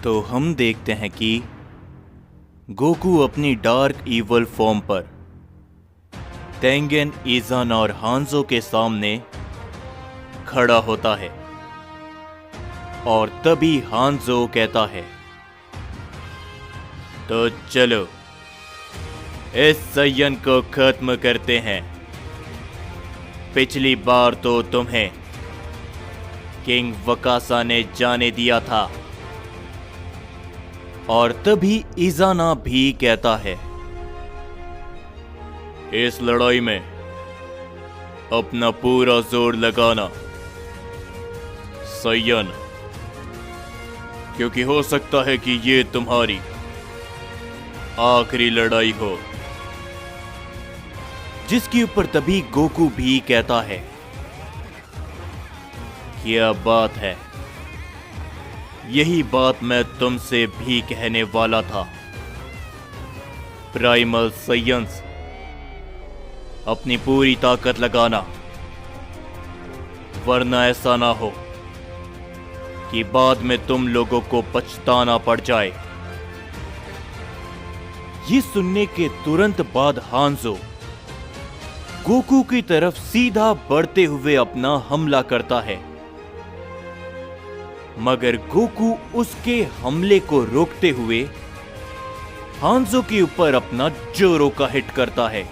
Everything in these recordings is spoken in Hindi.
तो हम देखते हैं कि गोकू अपनी डार्क इवल फॉर्म पर तेंगेन, इज़ान और हांजो के सामने खड़ा होता है और तभी हांजो कहता है, तो चलो इस सय्यन को खत्म करते हैं। पिछली बार तो तुम्हें किंग वकासा ने जाने दिया था। और तभी इज़ाना भी कहता है, इस लड़ाई में अपना पूरा जोर लगाना सय्यन, क्योंकि हो सकता है कि ये तुम्हारी आखिरी लड़ाई हो। जिसके ऊपर तभी गोकू भी कहता है, क्या बात है, यही बात मैं तुमसे भी कहने वाला था। प्राइमल सयंस, अपनी पूरी ताकत लगाना, वरना ऐसा ना हो कि बाद में तुम लोगों को पछताना पड़ जाए। ये सुनने के तुरंत बाद हांजो गोकू की तरफ सीधा बढ़ते हुए अपना हमला करता है, मगर गोकू उसके हमले को रोकते हुए हांजो के ऊपर अपना जोरो का हिट करता है।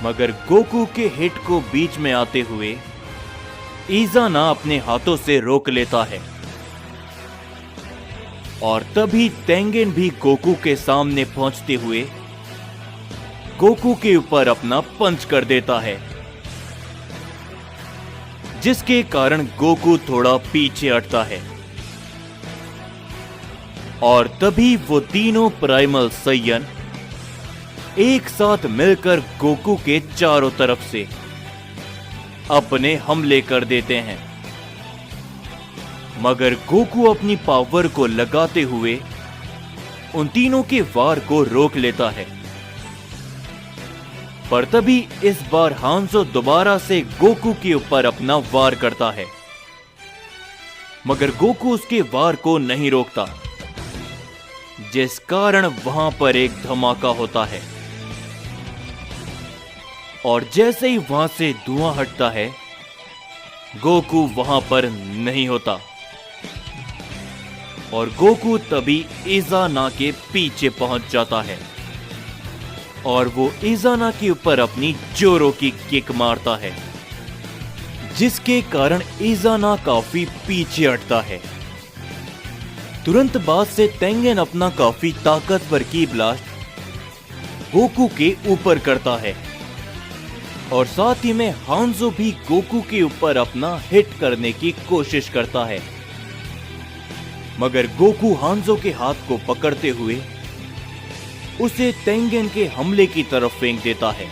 मगर गोकू के हिट को बीच में आते हुए इज़ाना अपने हाथों से रोक लेता है और तभी तेंगेन भी गोकू के सामने पहुंचते हुए गोकू के ऊपर अपना पंच कर देता है, जिसके कारण गोकू थोड़ा पीछे हटता है। और तभी वो तीनों प्राइमल सय्यन एक साथ मिलकर गोकू के चारों तरफ से अपने हमले कर देते हैं। मगर गोकू अपनी पावर को लगाते हुए उन तीनों के वार को रोक लेता है। पर तभी इस बार हांजो दोबारा से गोकू के ऊपर अपना वार करता है, मगर गोकू उसके वार को नहीं रोकता, जिस कारण वहां पर एक धमाका होता है। और जैसे ही वहां से धुआं हटता है, गोकू वहां पर नहीं होता और गोकू तभी इज़ाना के पीछे पहुंच जाता है और वो इज़ाना के ऊपर अपनी जोरो की किक मारता है, जिसके कारण इज़ाना काफी पीछे हटता है। तुरंत बाद से तेंगेन अपना काफी ताकतवर की ब्लास्ट गोकू के ऊपर करता है और साथ ही में हांजो भी गोकू के ऊपर अपना हिट करने की कोशिश करता है, मगर गोकू हांजो के हाथ को पकड़ते हुए उसे तेंगेन के हमले की तरफ फेंक देता है,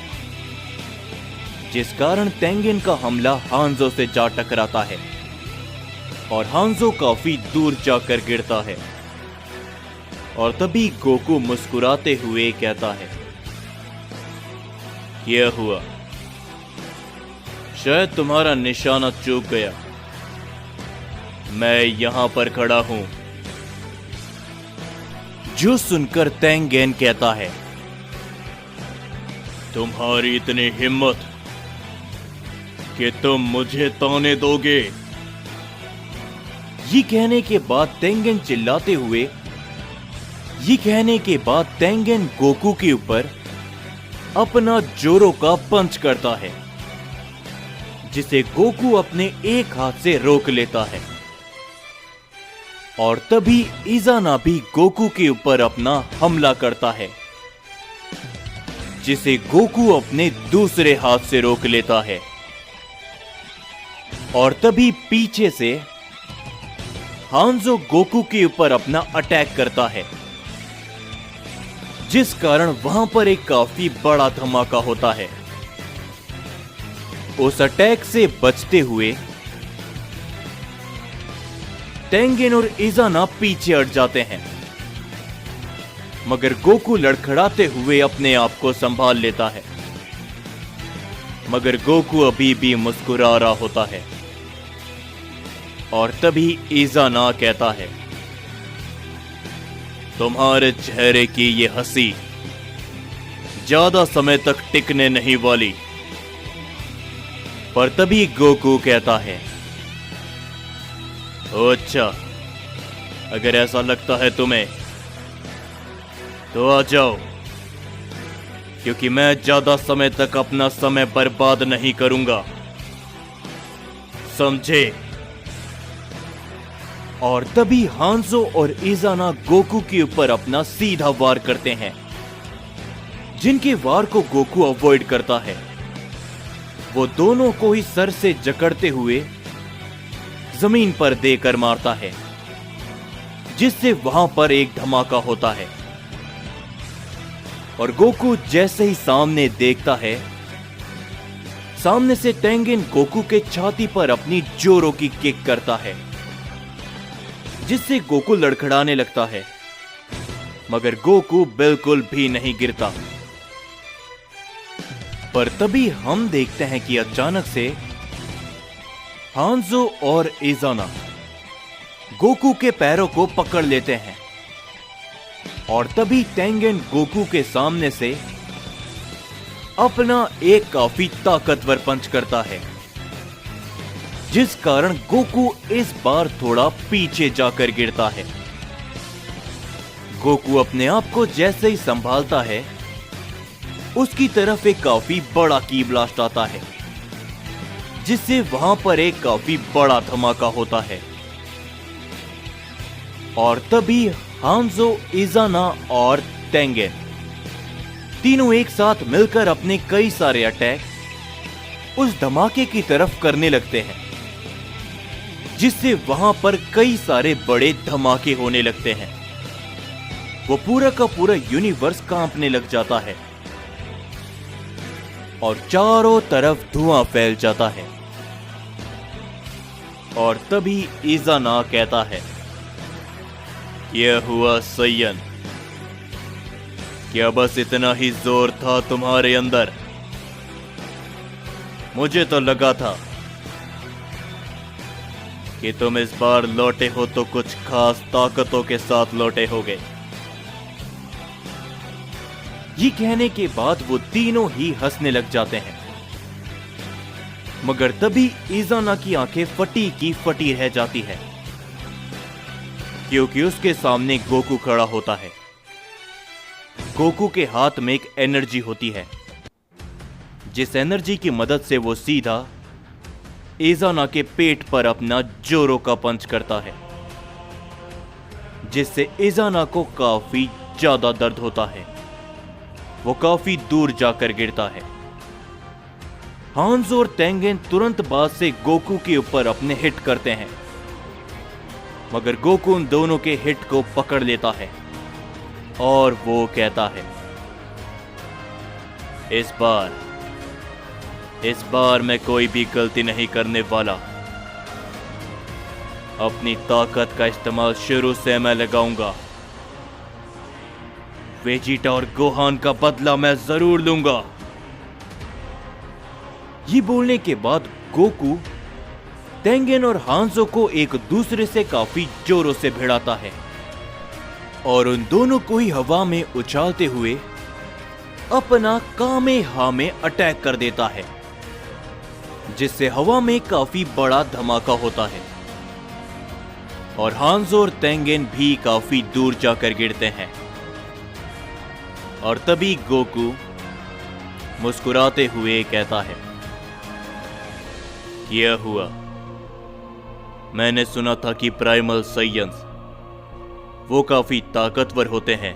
जिस कारण तेंगेन का हमला हांजो से जा टकराता है और हांजो काफी दूर जाकर गिरता है। और तभी गोकू मुस्कुराते हुए कहता है, क्या हुआ, शायद तुम्हारा निशाना चूक गया, मैं यहां पर खड़ा हूं। जो सुनकर तेंगेन कहता है, तुम्हारी इतनी हिम्मत कि तुम मुझे ताने दोगे। ये कहने के बाद तेंगेन गोकू के ऊपर अपना जोरो का पंच करता है, जिसे गोकू अपने एक हाथ से रोक लेता है। और तभी इज़ाना भी गोकू के ऊपर अपना हमला करता है, जिसे गोकू अपने दूसरे हाथ से रोक लेता है। और तभी पीछे से हांजो गोकू के ऊपर अपना अटैक करता है, जिस कारण वहां पर एक काफी बड़ा धमाका होता है। उस अटैक से बचते हुए तेंगेन और इज़ाना पीछे हट जाते हैं, मगर गोकू लड़खड़ाते हुए अपने आप को संभाल लेता है। मगर गोकू अभी भी मुस्कुरा रहा होता है और तभी इज़ाना कहता है, तुम्हारे चेहरे की ये हंसी ज्यादा समय तक टिकने नहीं वाली। पर तभी गोकू कहता है, अच्छा, अगर ऐसा लगता है तुम्हें तो आ जाओ, क्योंकि मैं ज्यादा समय तक अपना समय बर्बाद नहीं करूंगा, समझे? और तभी हांजो और इजाना गोकू के ऊपर अपना सीधा वार करते हैं, जिनके वार को गोकू अवॉइड करता है। वो दोनों को ही सर से जकड़ते हुए जमीन पर देकर मारता है, जिससे वहां पर एक धमाका होता है। और गोकू जैसे ही सामने देखता है, सामने से टेंगेन गोकू के छाती पर अपनी जोरों की किक करता है, जिससे गोकू लड़खड़ाने लगता है, मगर गोकू बिल्कुल भी नहीं गिरता। पर तभी हम देखते हैं कि अचानक से हांजो और इजाना गोकू के पैरों को पकड़ लेते हैं, और तभी टेंगेन गोकू के सामने से अपना एक काफी ताकतवर पंच करता है, जिस कारण गोकू इस बार थोड़ा पीछे जाकर गिरता है। गोकू अपने आप को जैसे ही संभालता है, उसकी तरफ एक काफी बड़ा की ब्लास्ट आता है, जिससे वहां पर एक काफी बड़ा धमाका होता है। और तभी हांजो, इजाना और टेंगेन तीनों एक साथ मिलकर अपने कई सारे अटैक उस धमाके की तरफ करने लगते हैं, जिससे वहां पर कई सारे बड़े धमाके होने लगते हैं। वो पूरा का पूरा यूनिवर्स कांपने लग जाता है और चारों तरफ धुआं फैल जाता है। और तभी इजाना कहता है, यह हुआ सैयन, क्या बस इतना ही जोर था तुम्हारे अंदर? मुझे तो लगा था कि तुम इस बार लौटे हो तो कुछ खास ताकतों के साथ लौटे होगे। ये कहने के बाद वो तीनों ही हंसने लग जाते हैं, मगर तभी इजाना की आंखें फटी की फटी रह जाती है, क्योंकि उसके सामने गोकू खड़ा होता है। गोकू के हाथ में एक एनर्जी होती है, जिस एनर्जी की मदद से वो सीधा इजाना के पेट पर अपना जोरों का पंच करता है, जिससे इजाना को काफी ज्यादा दर्द होता है। वो काफी दूर जाकर गिरता है। हांजो और टेंगेन तुरंत बाद से गोकू के ऊपर अपने हिट करते हैं, मगर गोकू उन दोनों के हिट को पकड़ लेता है और वो कहता है, इस बार मैं कोई भी गलती नहीं करने वाला। अपनी ताकत का इस्तेमाल शुरू से मैं लगाऊंगा। वेजिटा और गोहान का बदला मैं जरूर लूंगा। ये बोलने के बाद गोकू टेंगेन और हांजो को एक दूसरे से काफी जोरों से भिड़ाता है और उन दोनों को ही हवा में उछालते हुए अपना कामेहा में अटैक कर देता है, जिससे हवा में काफी बड़ा धमाका होता है और हांजो और टेंगेन भी काफी दूर जाकर गिरते हैं। और तभी गोकू मुस्कुराते हुए कहता है, यह हुआ, मैंने सुना था कि प्राइमल सैयन्स वो काफी ताकतवर होते हैं,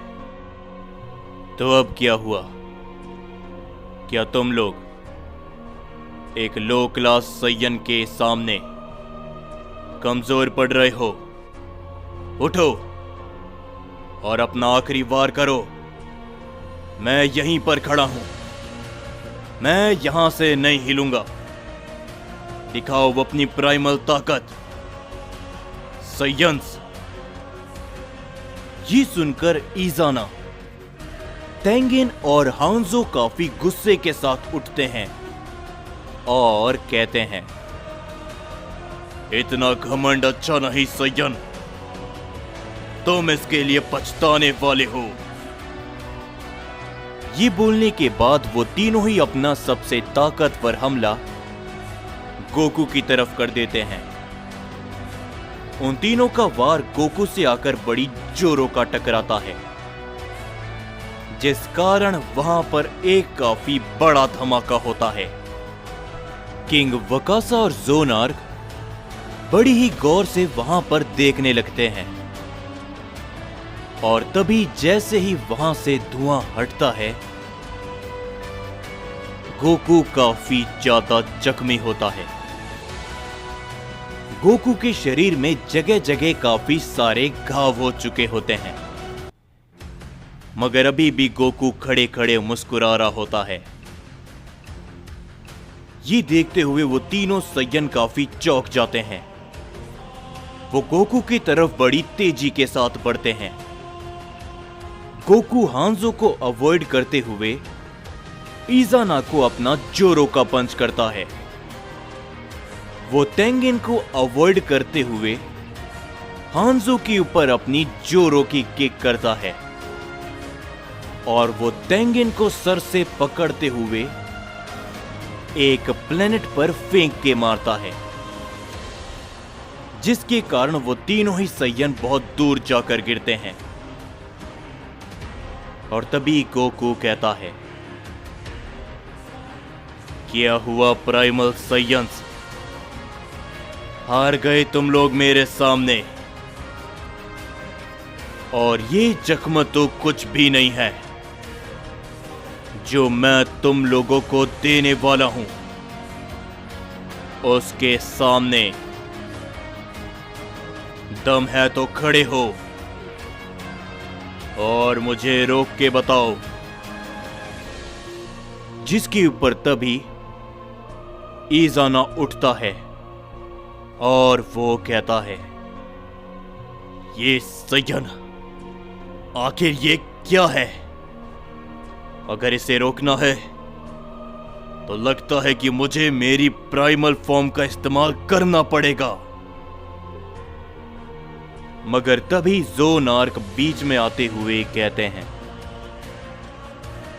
तो अब क्या हुआ? क्या तुम लोग एक लो क्लास सैयन के सामने कमजोर पड़ रहे हो? उठो और अपना आखिरी वार करो। मैं यहीं पर खड़ा हूं, मैं यहां से नहीं हिलूंगा। दिखाओ अपनी प्राइमल ताकत, सैयन्स। ये सुनकर इजाना, टेंगेन और हांजो काफी गुस्से के साथ उठते हैं और कहते हैं, इतना घमंड अच्छा नहीं सैयन। तुम इसके लिए पछताने वाले हो। ये बोलने के बाद वो तीनों ही अपना सबसे ताकतवर हमला गोकू की तरफ कर देते हैं। उन तीनों का वार गोकू से आकर बड़ी जोरों का टकराता है, जिस कारण वहां पर एक काफी बड़ा धमाका होता है। किंग वकासा और ज़ोनार्क बड़ी ही गौर से वहां पर देखने लगते हैं, और तभी जैसे ही वहां से धुआं हटता है, गोकू काफी ज्यादा जख्मी होता है। गोकू के शरीर में जगह जगह काफी सारे घाव हो चुके होते हैं, मगर अभी भी गोकू खड़े खड़े मुस्कुरा रहा होता है। ये देखते हुए वो तीनों सैयन काफी चौंक जाते हैं। वो गोकू की तरफ बड़ी तेजी के साथ बढ़ते हैं। गोकू हांजो को अवॉइड करते हुए इज़ाना को अपना जोरो का पंच करता है। वो तेंगिन को अवॉइड करते हुए हांजो के ऊपर अपनी जोरो की किक करता है, और वो तेंगिन को सर से पकड़ते हुए एक प्लेनेट पर फेंक के मारता है, जिसके कारण वो तीनों ही सैयन बहुत दूर जाकर गिरते हैं। और तभी गोकू कहता है, क्या हुआ प्राइमल सैयंस? हार गए तुम लोग मेरे सामने, और ये जख्म तो कुछ भी नहीं है जो मैं तुम लोगों को देने वाला हूं। उसके सामने दम है तो खड़े हो और मुझे रोक के बताओ। जिसके ऊपर तभी इज़ाना उठता है और वो कहता है, ये सैयन, आखिर ये क्या है? अगर इसे रोकना है तो लगता है कि मुझे मेरी प्राइमल फॉर्म का इस्तेमाल करना पड़ेगा। मगर तभी ज़ोनार्क बीच में आते हुए कहते हैं,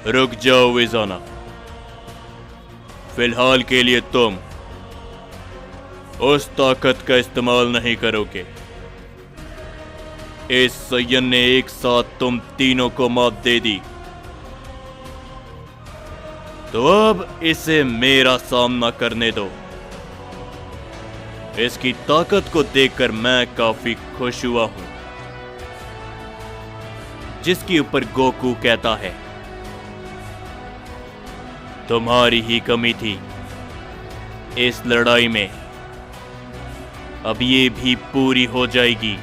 रुक जाओ इज़ाना, फिलहाल के लिए तुम उस ताकत का इस्तेमाल नहीं करोगे। इस सैयन ने एक साथ तुम तीनों को मात दे दी, तो अब इसे मेरा सामना करने दो। इसकी ताकत को देखकर मैं काफी खुश हुआ हूं। जिसके ऊपर गोकू कहता है, तुम्हारी ही कमी थी इस लड़ाई में, अब ये भी पूरी हो जाएगी।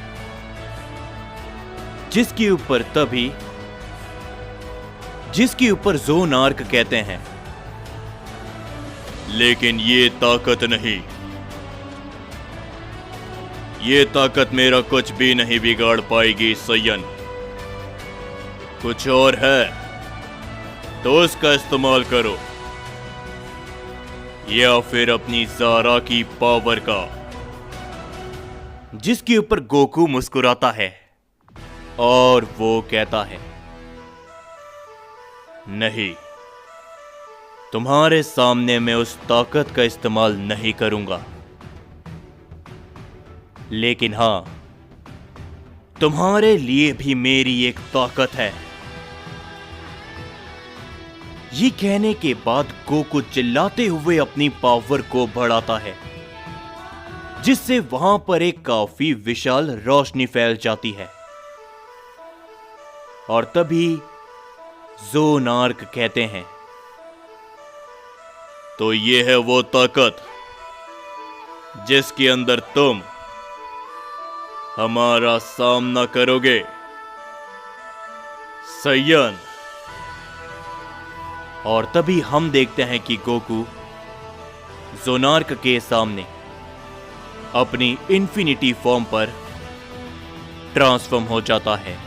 जिसके ऊपर ज़ोनार्क कहते हैं, लेकिन ये ताकत नहीं, ये ताकत मेरा कुछ भी नहीं बिगाड़ पाएगी सैयन। कुछ और है तो उसका इस्तेमाल करो, या फिर अपनी ज़ारा की पावर का। जिसके ऊपर गोकू मुस्कुराता है और वो कहता है, नहीं, तुम्हारे सामने मैं उस ताकत का इस्तेमाल नहीं करूंगा, लेकिन हां, तुम्हारे लिए भी मेरी एक ताकत है। ये कहने के बाद गोकू चिल्लाते हुए अपनी पावर को बढ़ाता है, जिससे वहां पर एक काफी विशाल रोशनी फैल जाती है। और तभी ज़ोनार्क कहते हैं, तो ये है वो ताकत जिसके अंदर तुम हमारा सामना करोगे सैयन। और तभी हम देखते हैं कि गोकू ज़ोनार्क के सामने अपनी इन्फिनिटी फॉर्म पर ट्रांसफॉर्म हो जाता है।